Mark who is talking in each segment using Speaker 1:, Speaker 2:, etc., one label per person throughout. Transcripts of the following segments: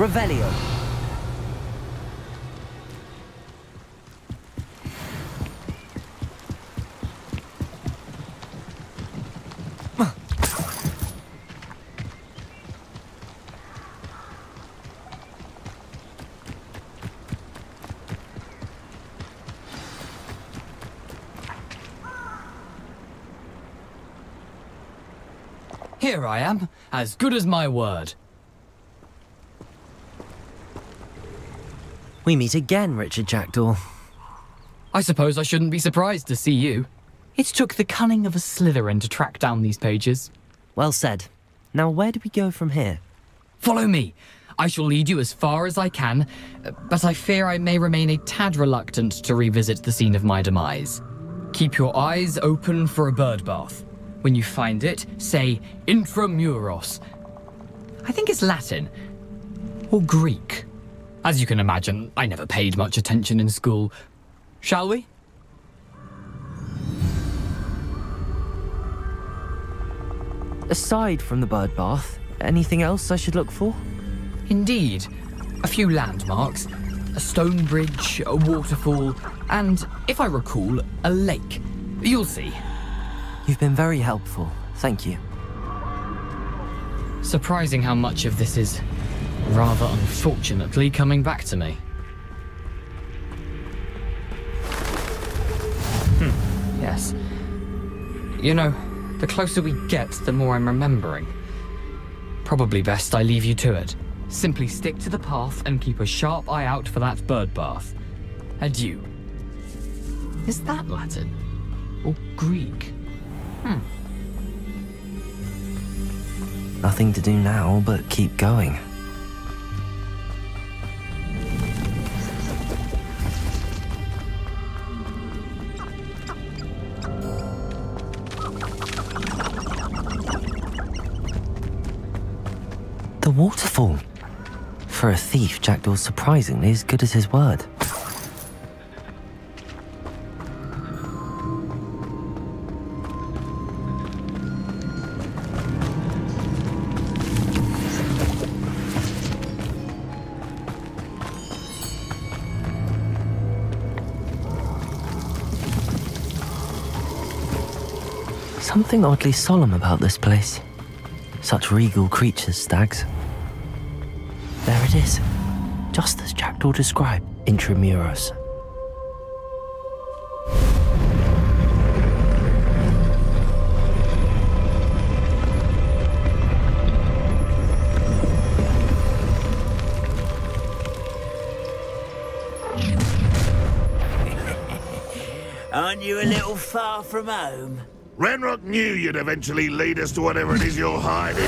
Speaker 1: Revelio.
Speaker 2: Here I am, as good as my word.
Speaker 1: We meet again, Richard Jackdaw.
Speaker 2: I suppose I shouldn't be surprised to see you. It took the cunning of a Slytherin to track down these pages.
Speaker 1: Well said. Now where do we go from here?
Speaker 2: Follow me. I shall lead you as far as I can, but I fear I may remain a tad reluctant to revisit the scene of my demise. Keep your eyes open for a bird bath. When you find it, say intramuros. I think it's Latin. Or Greek. As you can imagine, I never paid much attention in school. Shall we?
Speaker 1: Aside from the bird bath, anything else I should look for?
Speaker 2: Indeed. A few landmarks. A stone bridge, a waterfall, and, if I recall, a lake. You'll see.
Speaker 1: You've been very helpful. Thank you.
Speaker 2: Surprising how much of this is, rather unfortunately, coming back to me. Yes. You know, the closer we get, the more I'm remembering. Probably best I leave you to it. Simply stick to the path and keep a sharp eye out for that bird bath. Adieu. Is that Latin? Or Greek?
Speaker 1: Nothing to do now but keep going. The waterfall. For a thief, Jackdaw's surprisingly as good as his word. Something oddly solemn about this place. Such regal creatures, stags. There it is, just as Jackdaw described, intramuros.
Speaker 3: Aren't you a little far from home?
Speaker 4: Ranrock knew you'd eventually lead us to whatever it is you're hiding.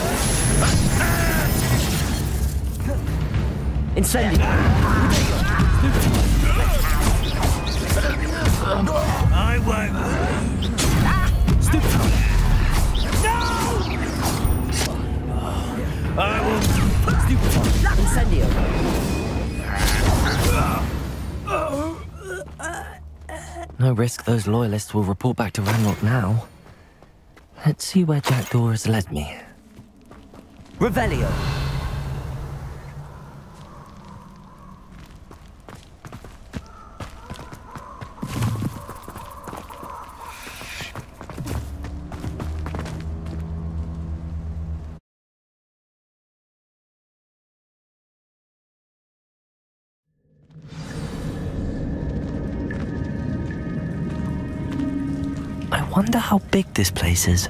Speaker 1: Incendio!
Speaker 3: I won't. No! I will.
Speaker 1: Incendio! No risk those loyalists will report back to Ranrock now. Let's see where Jackdaw has led me. Revelio! I wonder how big this place is.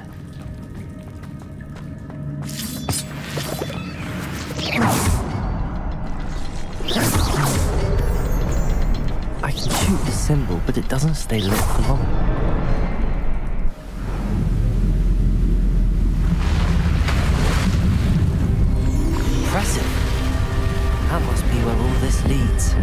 Speaker 1: I can shoot this symbol, but it doesn't stay lit for long. Impressive. That must be where all this leads.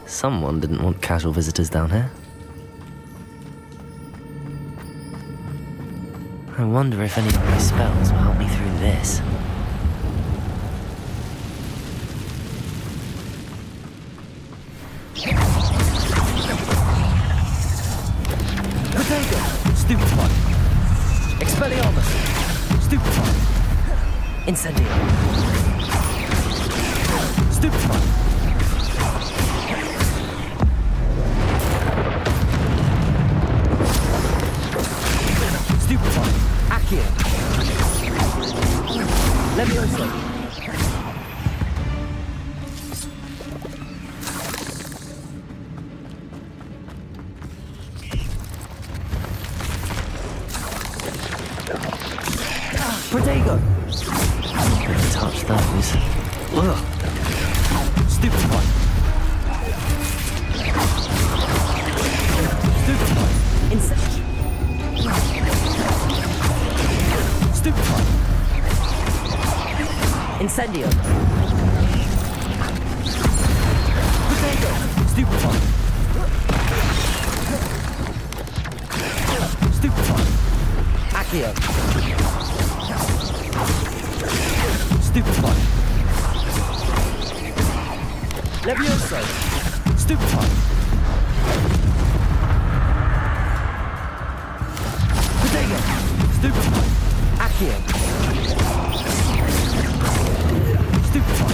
Speaker 1: Someone didn't want casual visitors down here. I wonder if any of my spells will help me through this. Protego! Stupefy! Expelliarmus! Stupefy! Incendio! Stupefy! Stupefy! Accio! Levioso! Protego! Couldn't touch those. Ugh. Stupefy! Stupefy! Incendio! Stupefy! Incendio! Protego! Stupefy! Stupefy! Accio! Stupefy! Levioso! Stupefy! Protego! Stupefy! Accio! Stupefy!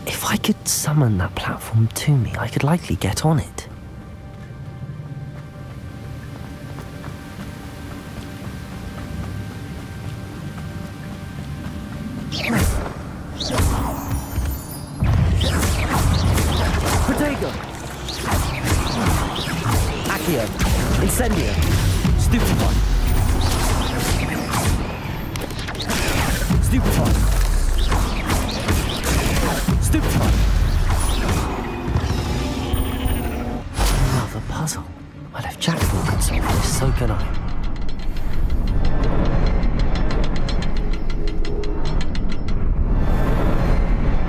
Speaker 1: If I could summon that platform to me, I could likely get on it. Protego! Accio! Incendio! Stupefy! Stupefy! Stupefy! Another puzzle. Well, if Jackdaw can solve this, so can I.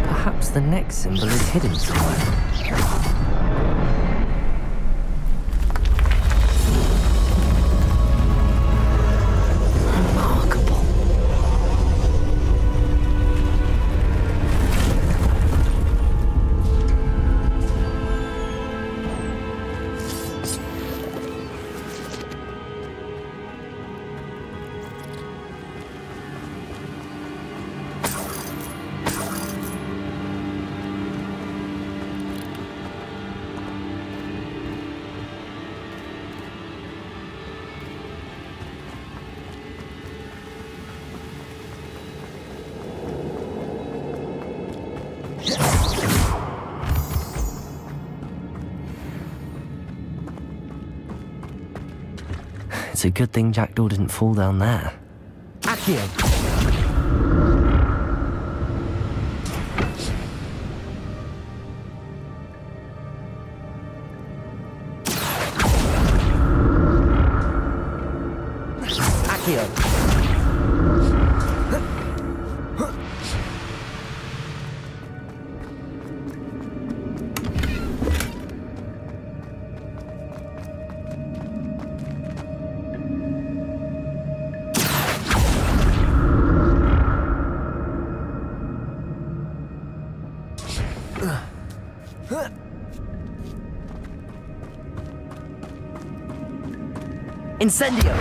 Speaker 1: Perhaps the next symbol is hidden somewhere. It's a good thing Jackdaw didn't fall down there. Accio! Accio! Incendio!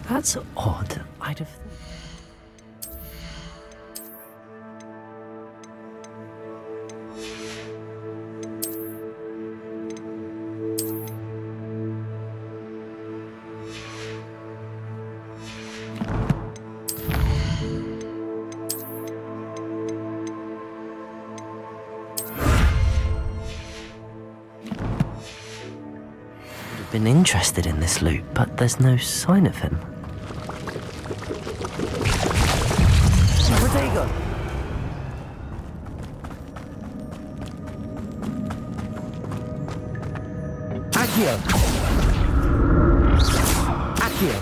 Speaker 1: That's odd. I'd have... have been interested in this loot, but there's no sign of him. Protego! Accio! Accio!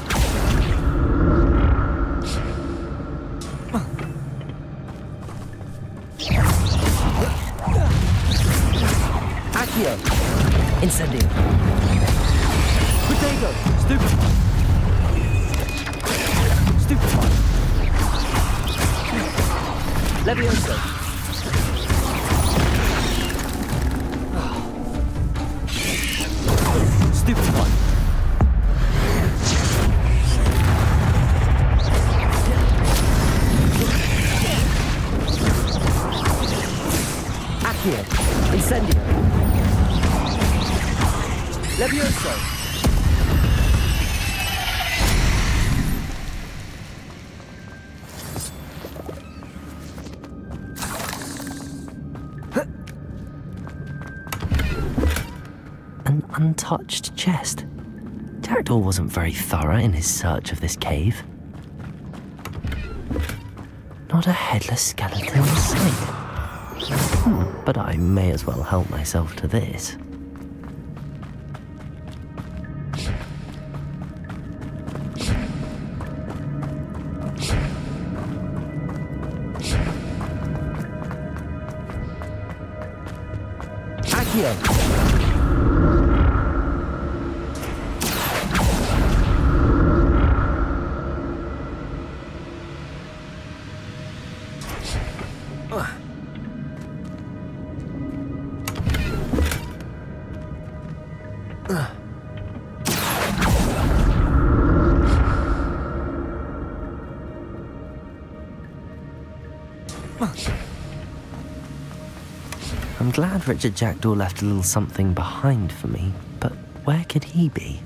Speaker 1: Accio! Incendio! Protego! Stupefy! Stupefy! Levioso! Stupefy! Accio! Incendio! Levioso! An untouched chest. Jackdaw wasn't very thorough in his search of this cave. Not a headless skeleton in sight. But I may as well help myself to this.
Speaker 5: Accio!
Speaker 1: I'm glad Richard Jackdaw left a little something behind for me, but where could he be?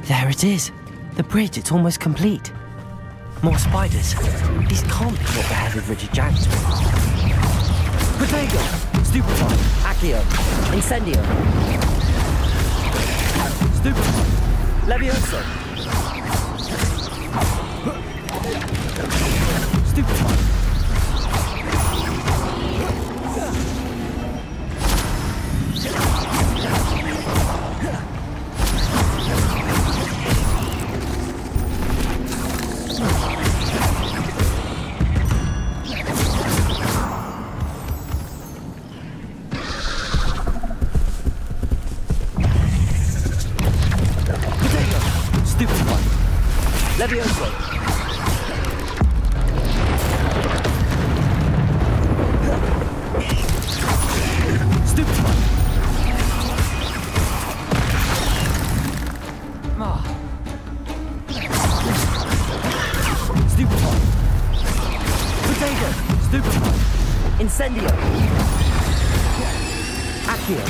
Speaker 1: There it is! The bridge, it's almost complete. More spiders. These can't be what beheaded Richard Jackdaw.
Speaker 5: Protego! Stupefy! Accio! Incendio! Stupefy! Levioso! Stupefy! Levioso! Stupefy! Stupefy! Protego! Stupefy! Incendio! Accio!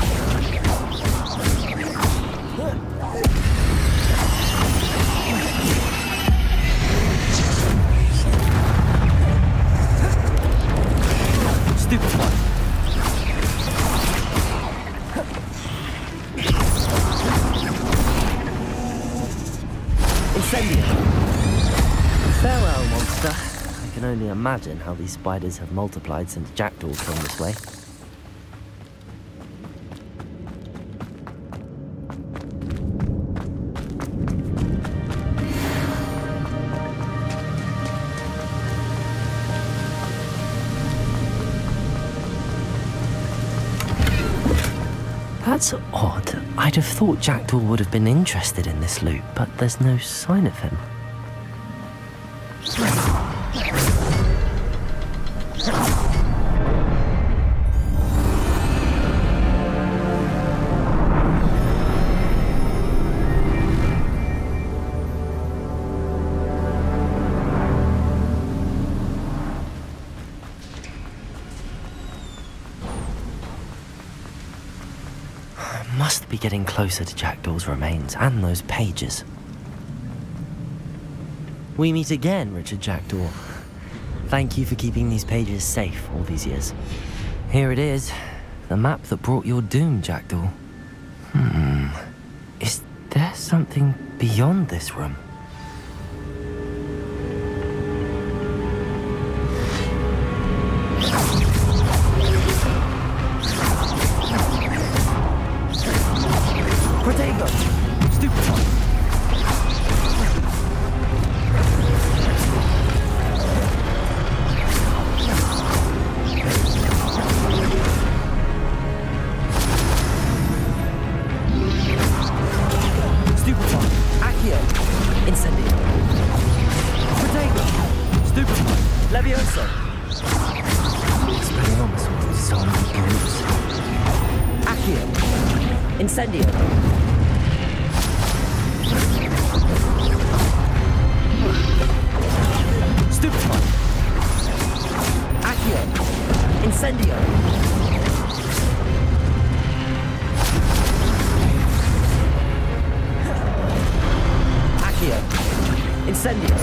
Speaker 1: Farewell, monster. I can only imagine how these spiders have multiplied since Jackdaw came this way. That's odd. I'd have thought Jackdaw would have been interested in this loot, but there's no sign of him. Must be getting closer to Jackdaw's remains and those pages. We meet again, Richard Jackdaw. Thank you for keeping these pages safe all these years. Here it is, the map that brought your doom, Jackdaw. Is there something beyond this room?
Speaker 5: Protego! Stupefy! Stupefy! Accio! Incendio! Protego! Stupefy! Levioso!
Speaker 1: Expelliarmus, zombie groups.
Speaker 5: Accio! Incendio! Stupefy! Accio! Incendio! Accio! Incendio!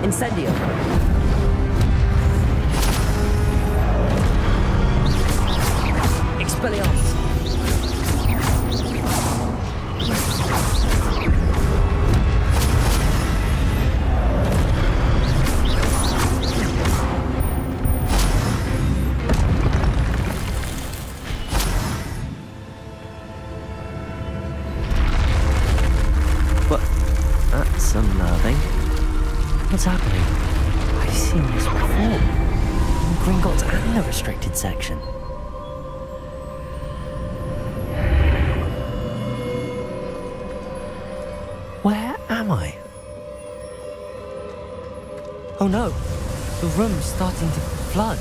Speaker 5: Incendio! Expelliarmus!
Speaker 1: What? That's unnerving. What's happening? I've seen this before. In Gringotts and the restricted section. Where am I? Oh no! The room's starting to flood.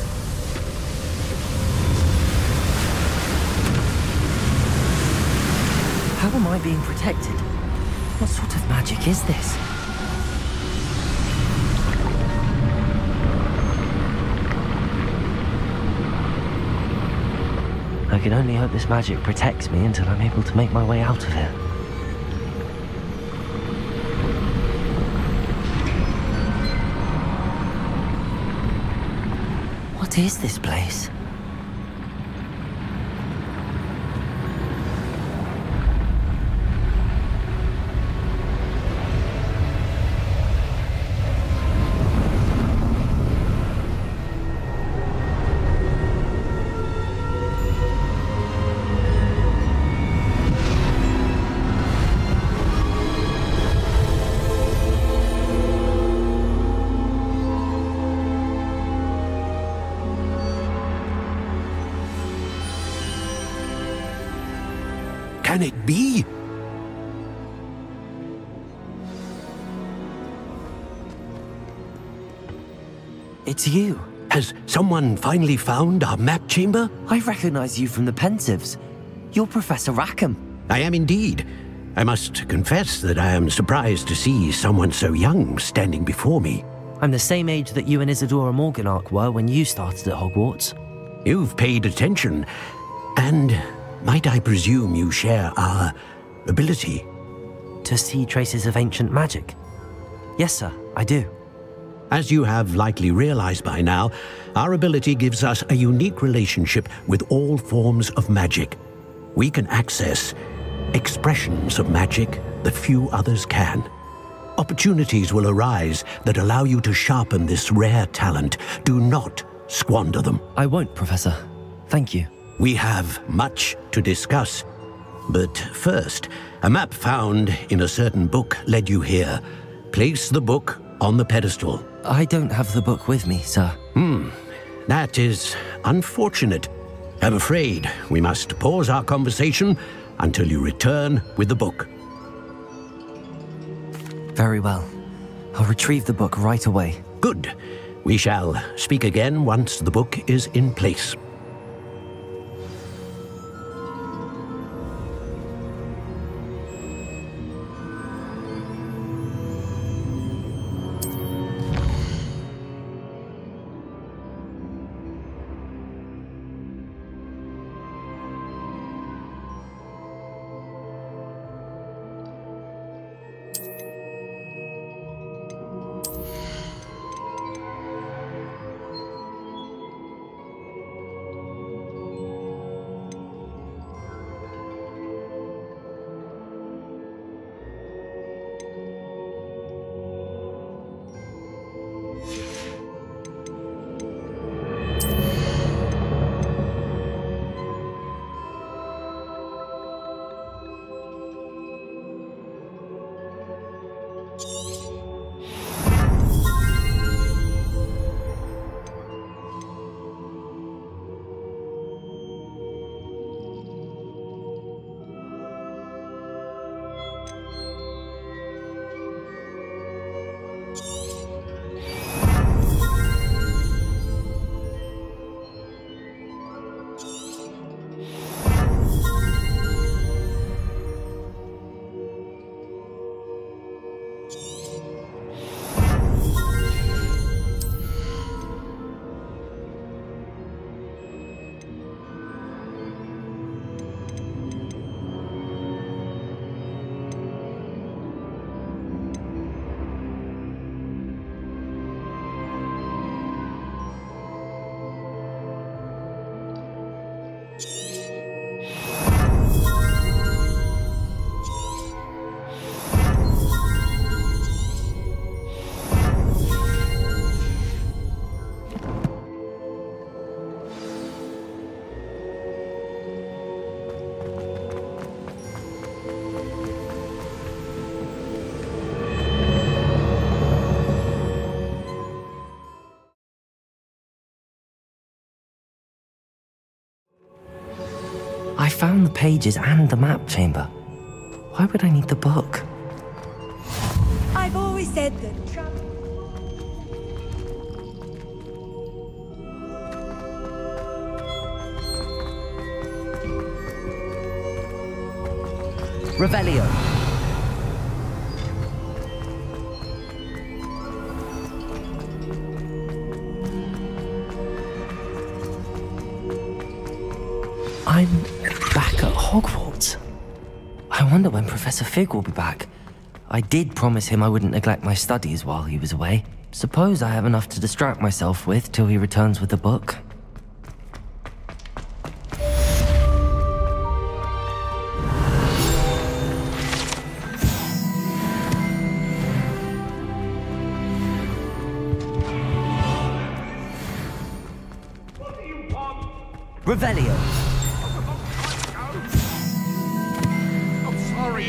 Speaker 1: How am I being protected? What sort of magic is this? I can only hope this magic protects me until I'm able to make my way out of here. What is this place?
Speaker 6: Can it be?
Speaker 1: It's you.
Speaker 6: Has someone finally found our map chamber?
Speaker 1: I recognize you from the Pensives. You're Professor Rackham.
Speaker 6: I am indeed. I must confess that I am surprised to see someone so young standing before me.
Speaker 1: I'm the same age that you and Isadora Morganach were when you started at Hogwarts.
Speaker 6: You've paid attention, and might I presume you share our ability?
Speaker 1: To see traces of ancient magic? Yes, sir, I do.
Speaker 6: As you have likely realized by now, our ability gives us a unique relationship with all forms of magic. We can access expressions of magic that few others can. Opportunities will arise that allow you to sharpen this rare talent. Do not squander them.
Speaker 1: I won't, Professor. Thank you.
Speaker 6: We have much to discuss. But first, a map found in a certain book led you here. Place the book on the pedestal.
Speaker 1: I don't have the book with me, sir.
Speaker 6: That is unfortunate. I'm afraid we must pause our conversation until you return with the book.
Speaker 1: Very well. I'll retrieve the book right away.
Speaker 6: Good. We shall speak again once the book is in place.
Speaker 1: I found the pages and the map chamber. Why would I need the book?
Speaker 7: I've always said that travel.
Speaker 5: Revelio.
Speaker 1: I'm back at Hogwarts. I wonder when Professor Fig will be back. I did promise him I wouldn't neglect my studies while he was away. Suppose I have enough to distract myself with till he returns with the book.
Speaker 5: Revelio.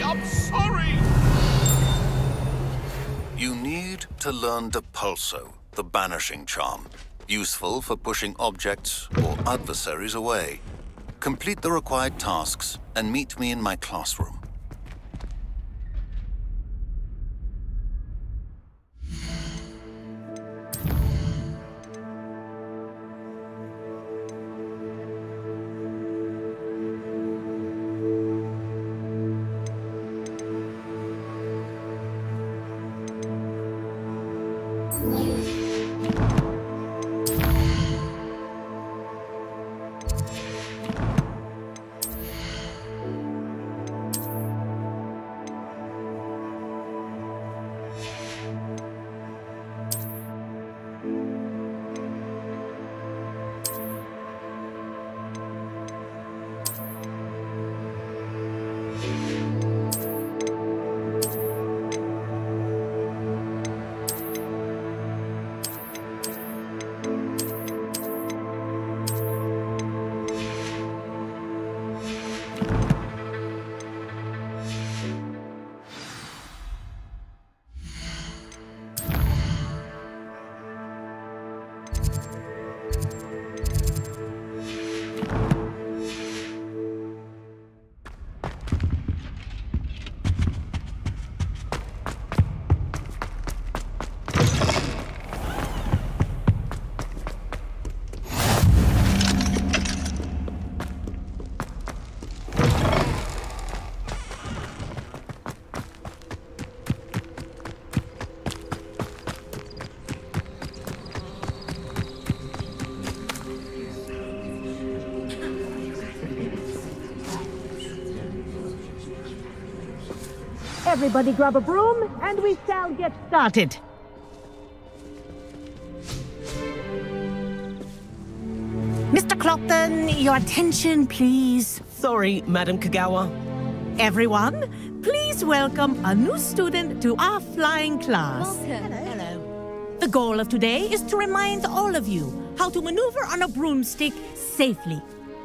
Speaker 4: I'm sorry!
Speaker 8: You need to learn Depulso, the banishing charm. Useful for pushing objects or adversaries away. Complete the required tasks and meet me in my classroom.
Speaker 9: Everybody grab a broom, and we shall get started. Mr. Clopton, your attention, please.
Speaker 5: Sorry, Madam Kagawa.
Speaker 9: Everyone, please welcome a new student to our flying class.
Speaker 7: Welcome. Hello.
Speaker 9: The goal of today is to remind all of you how to maneuver on a broomstick safely,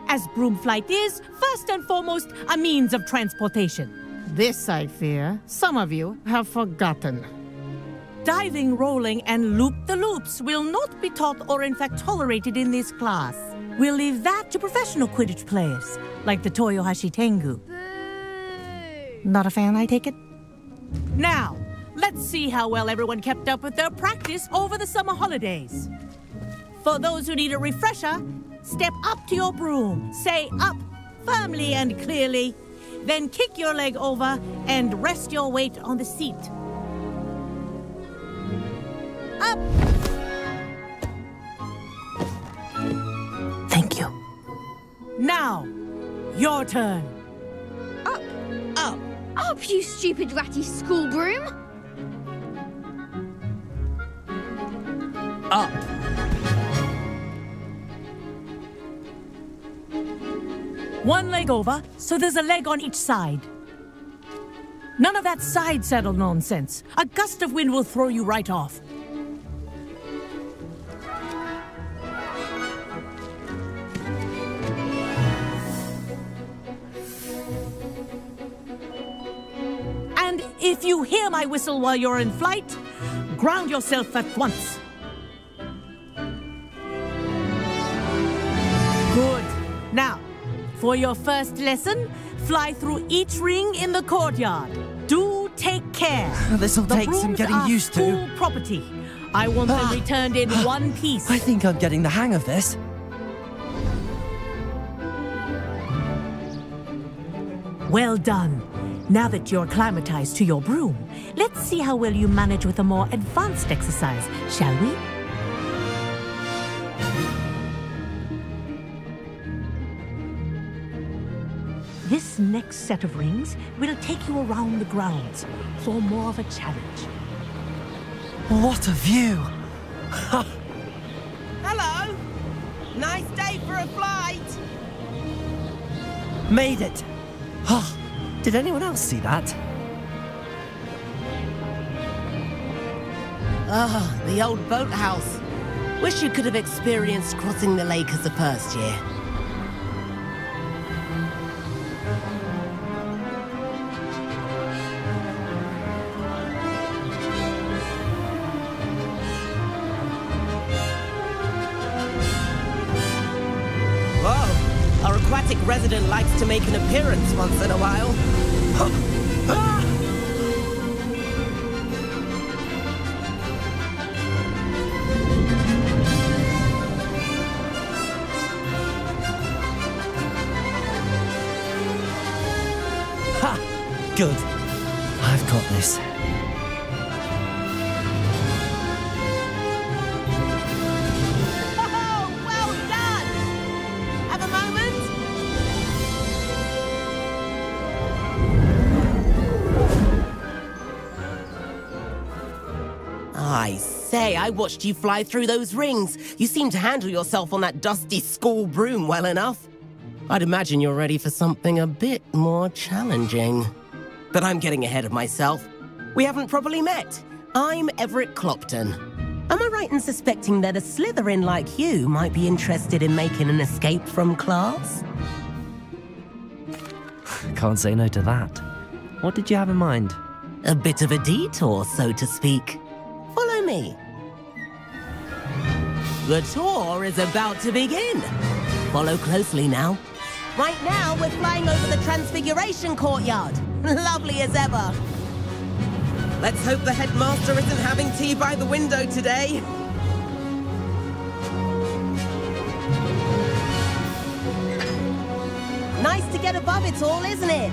Speaker 9: as broom flight is, first and foremost, a means of transportation. This, I fear, some of you have forgotten. Diving, rolling, and loop-the-loops will not be taught or in fact tolerated in this class. We'll leave that to professional Quidditch players, like the Toyohashi Tengu.
Speaker 7: Boo.
Speaker 9: Not a fan, I take it? Now, let's see how well everyone kept up with their practice over the summer holidays. For those who need a refresher, step up to your broom, say up firmly and clearly, then kick your leg over and rest your weight on the seat. Up! Thank you. Now, your turn.
Speaker 7: Up.
Speaker 9: Up.
Speaker 7: Up, you stupid ratty school broom.
Speaker 5: Up.
Speaker 9: One leg over, so there's a leg on each side. None of that side saddle nonsense. A gust of wind will throw you right off. And if you hear my whistle while you're in flight, ground yourself at once. Good. Now, for your first lesson, fly through each ring in the courtyard. Do take care.
Speaker 1: This'll take some
Speaker 9: brooms
Speaker 1: getting
Speaker 9: are
Speaker 1: used to.
Speaker 9: school property. I want them returned in one piece.
Speaker 1: I think I'm getting the hang of this.
Speaker 9: Well done. Now that you're acclimatized to your broom, let's see how well you manage with a more advanced exercise, shall we? This next set of rings will take you around the grounds for more of a challenge.
Speaker 1: What a view!
Speaker 5: Hello. Nice day for a flight.
Speaker 1: Made it! Oh, did anyone else see that?
Speaker 5: Ah, the old boathouse. Wish you could have experienced crossing the lake as a first year. Whoa, our aquatic resident likes to make an appearance once in a while.
Speaker 1: Good. I've got this.
Speaker 9: Oh, well done! Have a moment?
Speaker 5: I say, I watched you fly through those rings. You seem to handle yourself on that dusty school broom well enough. I'd imagine you're ready for something a bit more challenging. But I'm getting ahead of myself. We haven't properly met. I'm Everett Clopton. Am I right in suspecting that a Slytherin like you might be interested in making an escape from class?
Speaker 1: Can't say no to that. What did you have in mind?
Speaker 5: A bit of a detour, so to speak. Follow me. The tour is about to begin. Follow closely now. Right now, we're flying over the Transfiguration Courtyard. Lovely as ever. Let's hope the headmaster isn't having tea by the window today. Nice to get above it all, isn't it?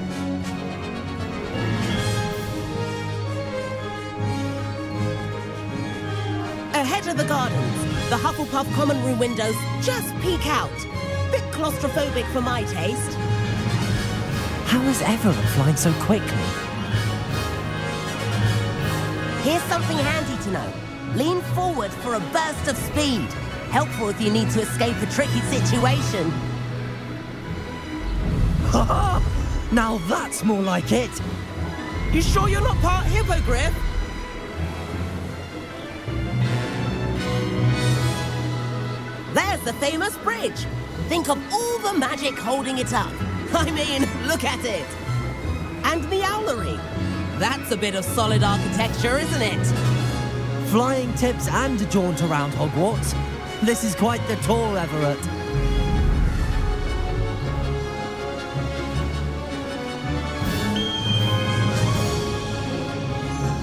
Speaker 5: Ahead of the gardens, the Hufflepuff common room windows just peek out. Bit claustrophobic for my taste.
Speaker 1: How is everyone flying so quickly?
Speaker 5: Here's something handy to know. Lean forward for a burst of speed. Helpful if you need to escape a tricky situation.
Speaker 1: Now that's more like it.
Speaker 5: You sure you're not part hippogriff? There's the famous bridge. Think of all the magic holding it up. I mean, look at it. And the owlery. That's a bit of solid architecture, isn't it?
Speaker 1: Flying tips and a jaunt around Hogwarts. This is quite the tour, Everett.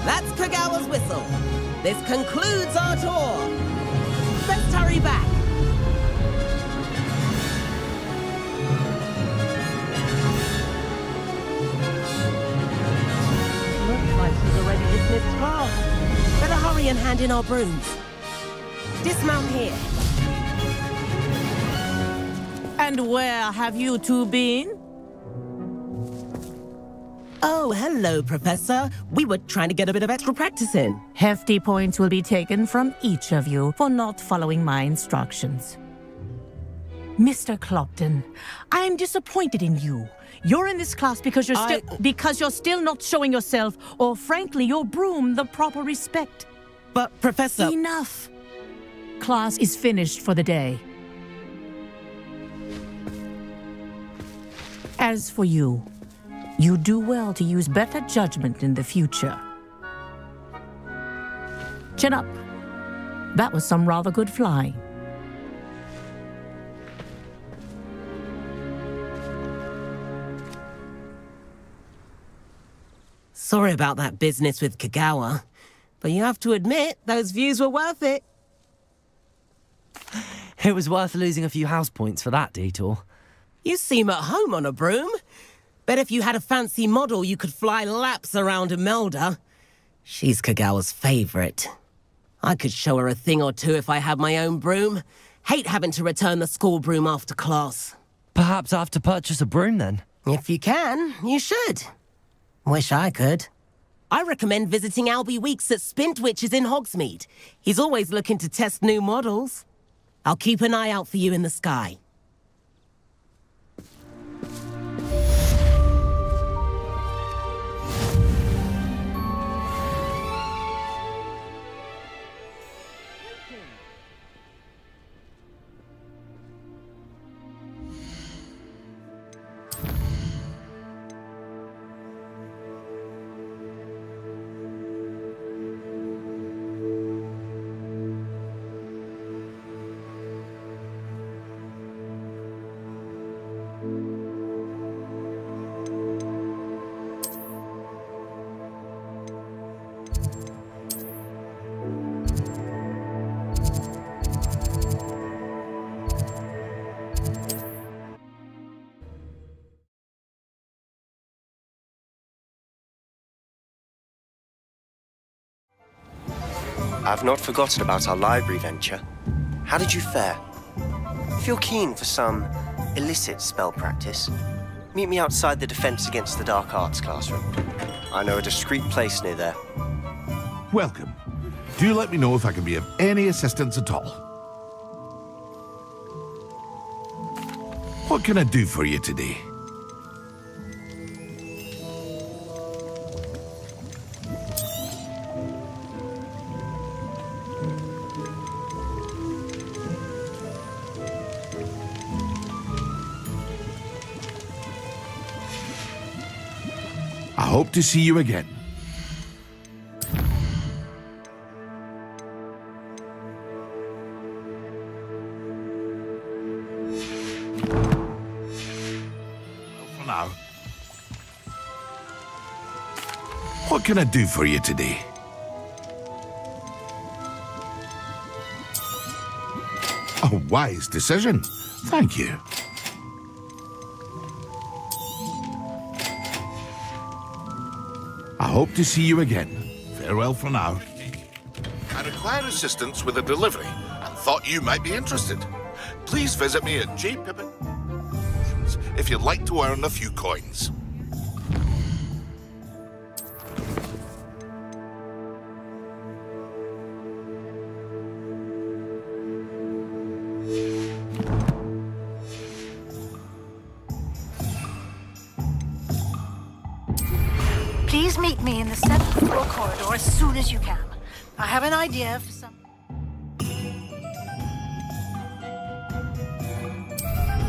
Speaker 5: That's Kagawa's whistle. This concludes our tour. Let's hurry back. Looks like she's already dismissed class. Better hurry and hand in our brooms. Dismount here.
Speaker 9: And where have you two been?
Speaker 5: Oh, hello, Professor. We were trying to get a bit of extra practice in.
Speaker 9: Hefty points will be taken from each of you for not following my instructions. Mr. Clopton, I am disappointed in you. You're in this class because you're still not showing yourself, or frankly, your broom the proper respect.
Speaker 5: But, Professor...
Speaker 9: Enough. Class is finished for the day. As for you, you do well to use better judgment in the future. Chin up. That was some rather good flying.
Speaker 5: Sorry about that business with Kagawa, but you have to admit, those views were worth it.
Speaker 1: It was worth losing a few house points for that detour.
Speaker 5: You seem at home on a broom. Bet if you had a fancy model, you could fly laps around Imelda. She's Kagawa's favorite. I could show her a thing or two if I had my own broom. Hate having to return the school broom after class.
Speaker 1: Perhaps I have to purchase a broom then?
Speaker 5: If you can, you should. Wish I could. I recommend visiting Albie Weeks at Spintwitches in Hogsmeade. He's always looking to test new models. I'll keep an eye out for you in the sky.
Speaker 10: I've not forgotten about our library venture. How did you fare? If you're keen for some illicit spell practice, meet me outside the Defense Against the Dark Arts classroom. I know a discreet place near there.
Speaker 4: Welcome. Do let me know if I can be of any assistance at all. What can I do for you today? I hope to see you again. What can I do for you today? A wise decision. Thank you. I hope to see you again. Farewell for now. I require assistance with a delivery and thought you might be interested. Please visit me at J.Pippin if you'd like to earn a few coins.
Speaker 11: Please meet me in the 7th floor corridor as soon as you can. I have an idea for some...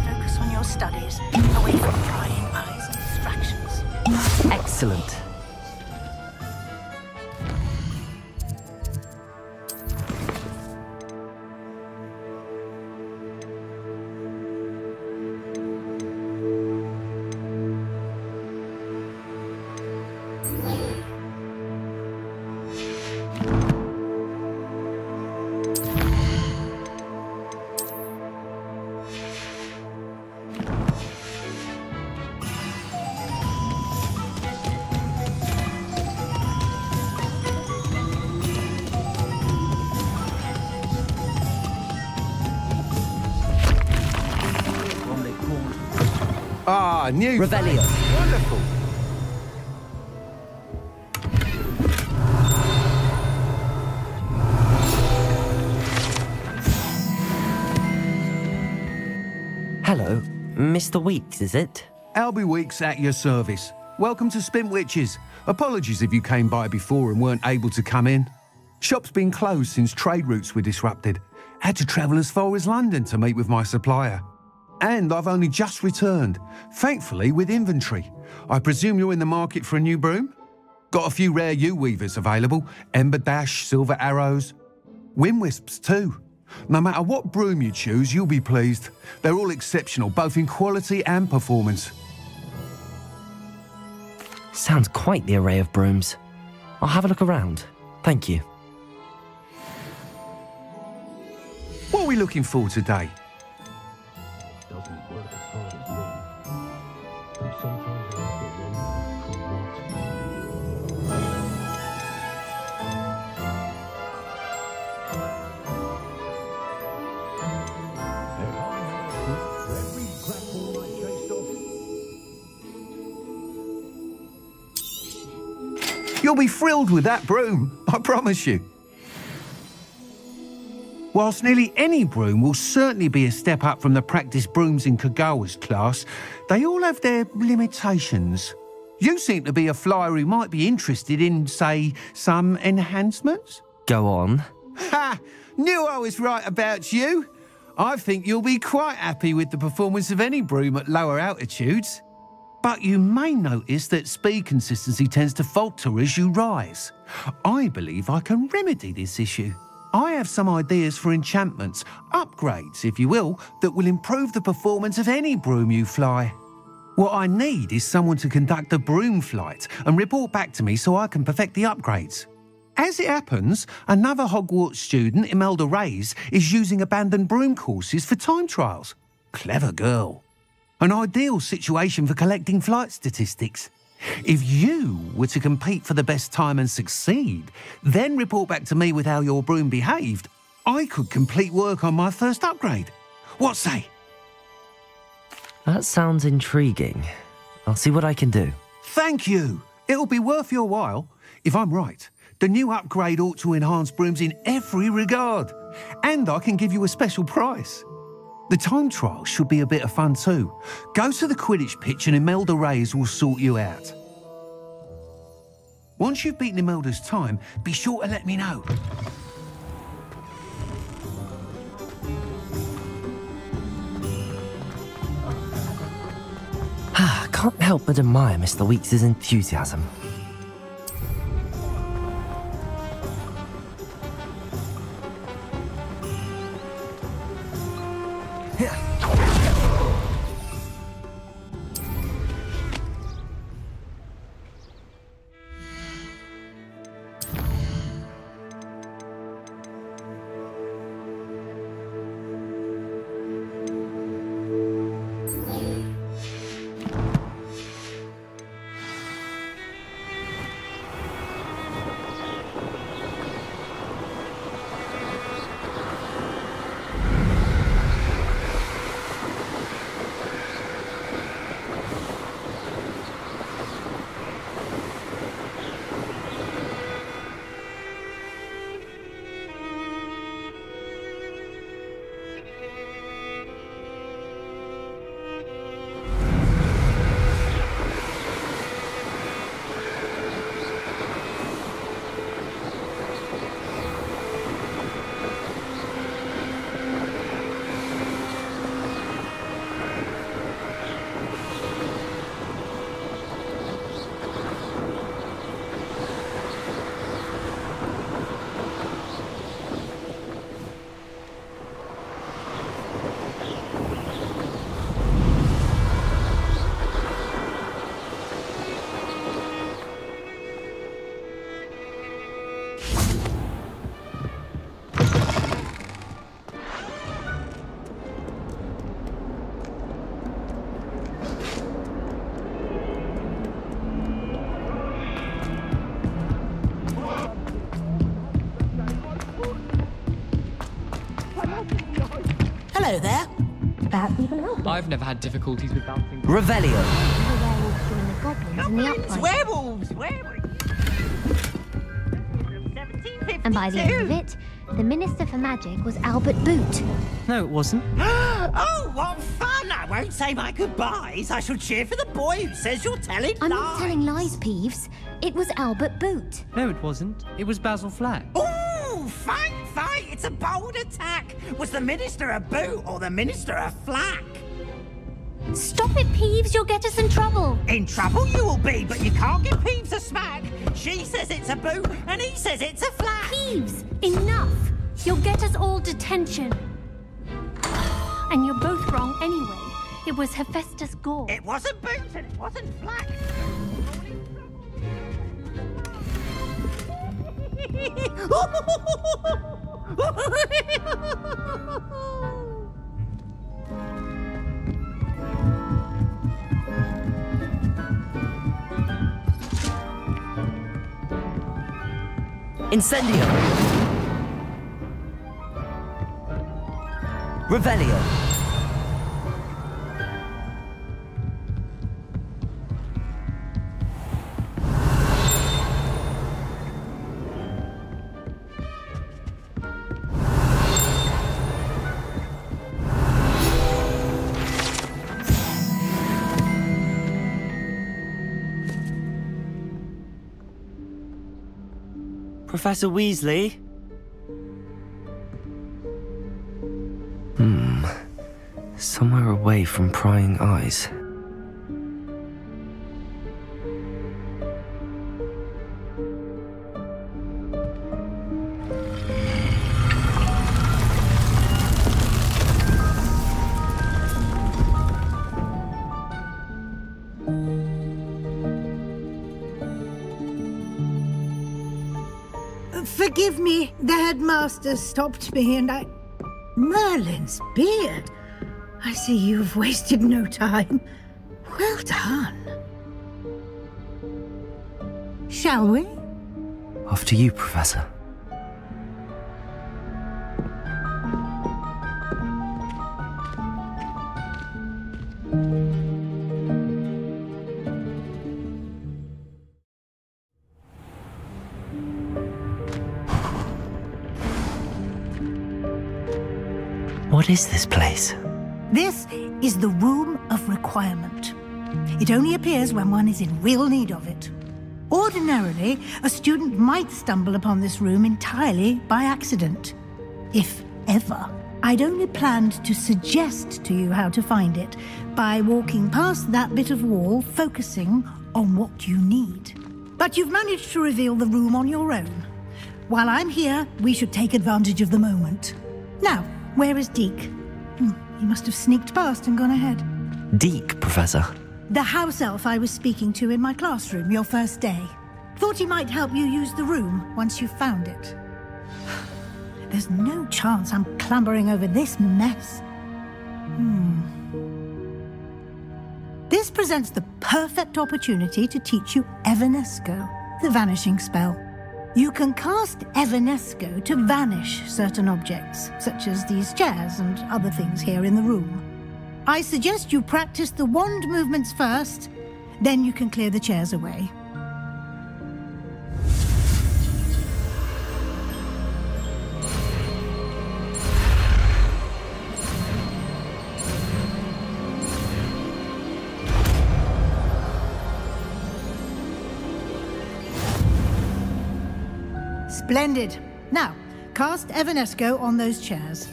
Speaker 11: Focus on your studies, away from prying eyes and distractions.
Speaker 1: Excellent.
Speaker 12: Ah, new
Speaker 1: Revelio.
Speaker 12: Wonderful.
Speaker 1: Hello, Mr. Weeks, is it?
Speaker 12: Albie Weeks at your service. Welcome to Spintwitches. Apologies if you came by before and weren't able to come in. Shop's been closed since trade routes were disrupted. Had to travel as far as London to meet with my supplier. And I've only just returned, thankfully with inventory. I presume you're in the market for a new broom? Got a few rare U-weavers available, Ember Dash, Silver Arrows, Wind Wisps too. No matter what broom you choose, you'll be pleased. They're all exceptional, both in quality and performance.
Speaker 1: Sounds quite the array of brooms. I'll have a look around. Thank you.
Speaker 12: What are we looking for today? You'll be thrilled with that broom, I promise you. Whilst nearly any broom will certainly be a step up from the practice brooms in Kagawa's class, they all have their limitations. You seem to be a flyer who might be interested in, say, some enhancements?
Speaker 1: Go on.
Speaker 12: Ha! Knew I was right about you. I think you'll be quite happy with the performance of any broom at lower altitudes. But you may notice that speed consistency tends to falter as you rise. I believe I can remedy this issue. I have some ideas for enchantments, upgrades, if you will, that will improve the performance of any broom you fly. What I need is someone to conduct a broom flight and report back to me so I can perfect the upgrades. As it happens, another Hogwarts student, Imelda Reyes, is using abandoned broom courses for time trials. Clever girl. An ideal situation for collecting flight statistics. If you were to compete for the best time and succeed, then report back to me with how your broom behaved, I could complete work on my first upgrade. What say?
Speaker 1: That sounds intriguing. I'll see what I can do.
Speaker 12: Thank you. It'll be worth your while. If I'm right, the new upgrade ought to enhance brooms in every regard. And I can give you a special price. The time trial should be a bit of fun too. Go to the Quidditch pitch and Imelda Reyes will sort you out. Once you've beaten Imelda's time, be sure to let me know.
Speaker 1: Can't help but admire Mr. Weeks' enthusiasm.
Speaker 5: Hello there.
Speaker 13: That even helped.
Speaker 2: I've never had difficulties with bouncing.
Speaker 1: Revelio.
Speaker 13: The werewolves join the goblins in the upright.
Speaker 14: Werewolves!
Speaker 13: And by the end of it, the Minister for Magic was Albert Boot.
Speaker 1: No, it wasn't.
Speaker 14: Oh, what fun! I won't say my goodbyes. I shall cheer for the boy who says you're telling
Speaker 13: I'm
Speaker 14: lies.
Speaker 13: not telling lies, Peeves. It was Albert Boot.
Speaker 1: No, it wasn't. It was Basil Flack.
Speaker 14: Ooh, fight! It's a bold attack. Was the Minister a boot or the Minister a flack?
Speaker 13: Stop it, Peeves. You'll get us in trouble.
Speaker 14: In trouble you will be, but you can't give Peeves a smack. She says it's a boot and he says it's a flack.
Speaker 13: Peeves, enough. You'll get us all detention. And you're both wrong anyway. It was Hephaestus Gore.
Speaker 14: It wasn't boot and it wasn't flack.
Speaker 1: Incendio. Revelio. Professor Weasley? Somewhere away from prying eyes.
Speaker 7: Forgive me, the headmaster stopped me and I... Merlin's beard. I see you've wasted no time. Well done. Shall we?
Speaker 1: After you, Professor. What is this place?
Speaker 7: This is the Room of Requirement. It only appears when one is in real need of it. Ordinarily, a student might stumble upon this room entirely by accident. If ever. I'd only planned to suggest to you how to find it by walking past that bit of wall, focusing on what you need. But you've managed to reveal the room on your own. While I'm here, we should take advantage of the moment. Now, where is Deke? He must have sneaked past and gone ahead.
Speaker 1: Deke, Professor.
Speaker 7: The house elf I was speaking to in my classroom your first day. Thought he might help you use the room once you found it. There's no chance I'm clambering over this mess. This presents the perfect opportunity to teach you Evanesco, the vanishing spell. You can cast Evanesco to vanish certain objects, such as these chairs and other things here in the room. I suggest you practice the wand movements first, then you can clear the chairs away. Splendid. Now, cast Evanesco on those chairs.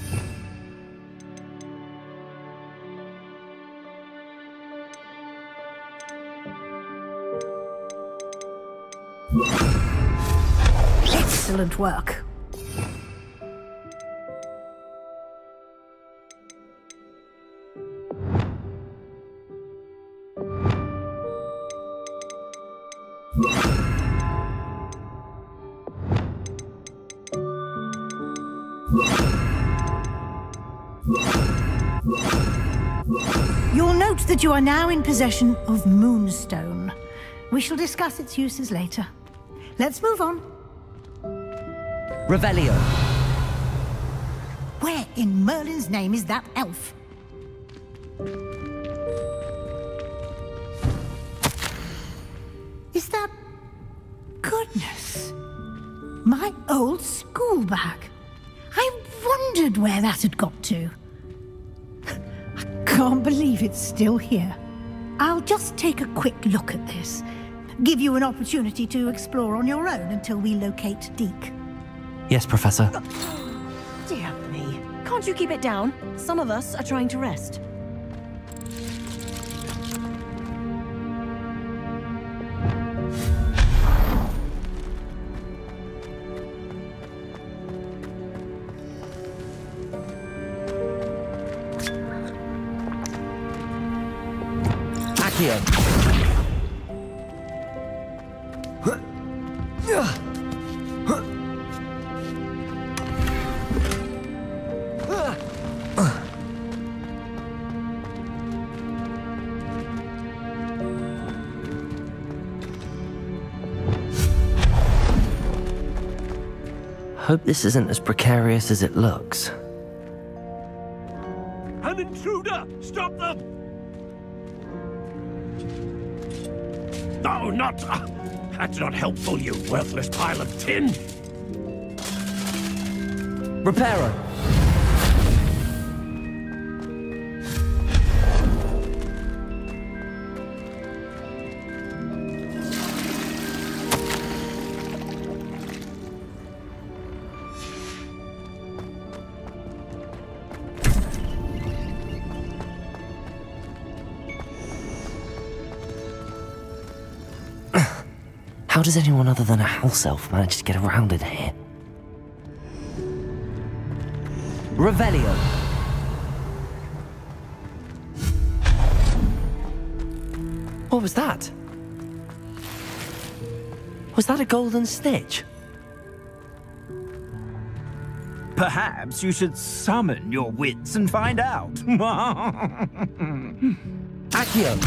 Speaker 7: Excellent work. You'll note that you are now in possession of Moonstone. We shall discuss its uses later. Let's move on.
Speaker 1: Revelio.
Speaker 7: Where in Merlin's name is that elf? Is that... Goodness. My old school bag. I wondered where that had got to. I can't believe it's still here. I'll just take a quick look at this. Give you an opportunity to explore on your own until we locate Deke.
Speaker 1: Yes, Professor.
Speaker 15: Dear me. Can't you keep it down? Some of us are trying to rest.
Speaker 1: Here. Hope this isn't as precarious as it looks.
Speaker 16: An intruder! Stop them! No, not... that's not helpful, you worthless pile of tin!
Speaker 1: Repairer! How does anyone other than a house elf manage to get around in here? Revelio. What was that? Was that a golden snitch?
Speaker 17: Perhaps you should summon your wits and find out.
Speaker 1: Accio.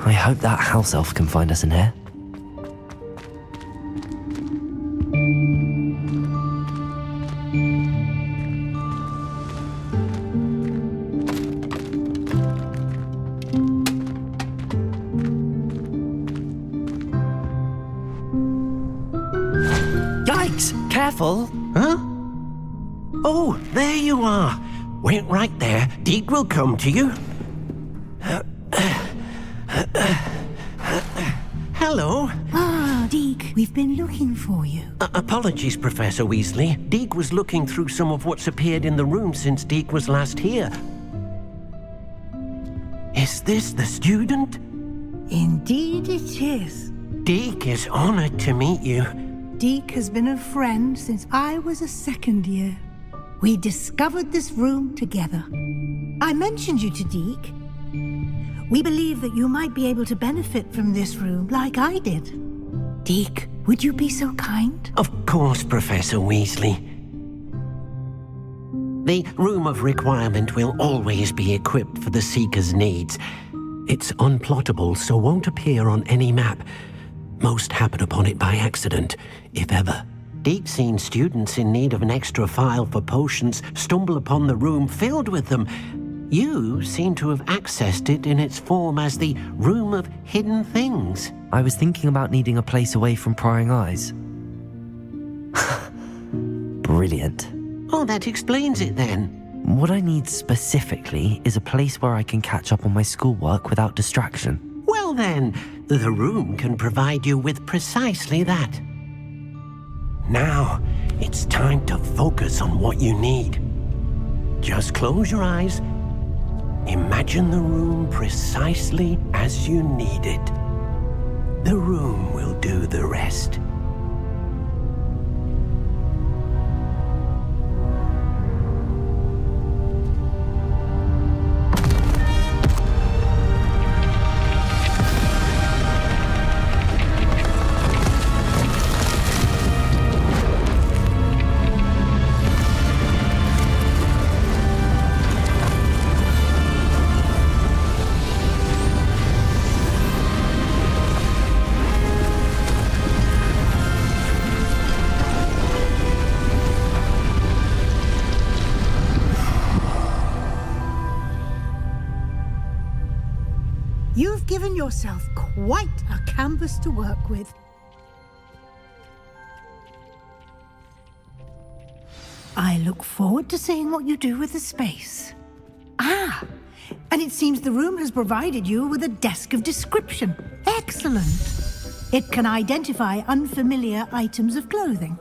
Speaker 1: I hope that house elf can find us in here.
Speaker 6: Yikes! Careful! Huh? Oh, there you are. Wait right there. Deke will come to you. Hello.
Speaker 7: Ah, Deke, we've been looking for you.
Speaker 6: Apologies, Professor Weasley. Deke was looking through some of what's appeared in the room since Deke was last here. Is this the student?
Speaker 7: Indeed it is.
Speaker 6: Deke is honored to meet you.
Speaker 7: Deke has been a friend since I was a second year. We discovered this room together. I mentioned you to Deke. We believe that you might be able to benefit from this room like I did. Deke, would you be so kind?
Speaker 6: Of course, Professor Weasley. The Room of Requirement will always be equipped for the Seeker's needs. It's unplottable, so won't appear on any map. Most happen upon it by accident, if ever. Deke's seen students in need of an extra file for potions stumble upon the room filled with them. You seem to have accessed it in its form as the Room of Hidden Things.
Speaker 1: I was thinking about needing a place away from prying eyes. Brilliant.
Speaker 6: Oh, that explains it then.
Speaker 1: What I need specifically is a place where I can catch up on my schoolwork without distraction.
Speaker 6: Well then, the room can provide you with precisely that. Now, it's time to focus on what you need. Just close your eyes. Imagine the room precisely as you need it. The room will do the rest.
Speaker 7: You've given yourself quite a canvas to work with. I look forward to seeing what you do with the space. Ah, and it seems the room has provided you with a desk of description. Excellent. It can identify unfamiliar items of clothing.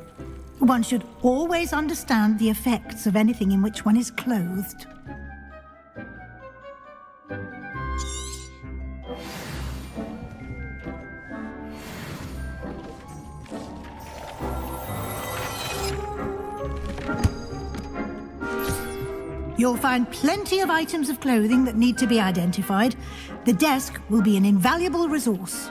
Speaker 7: One should always understand the effects of anything in which one is clothed. You'll find plenty of items of clothing that need to be identified. The desk will be an invaluable resource.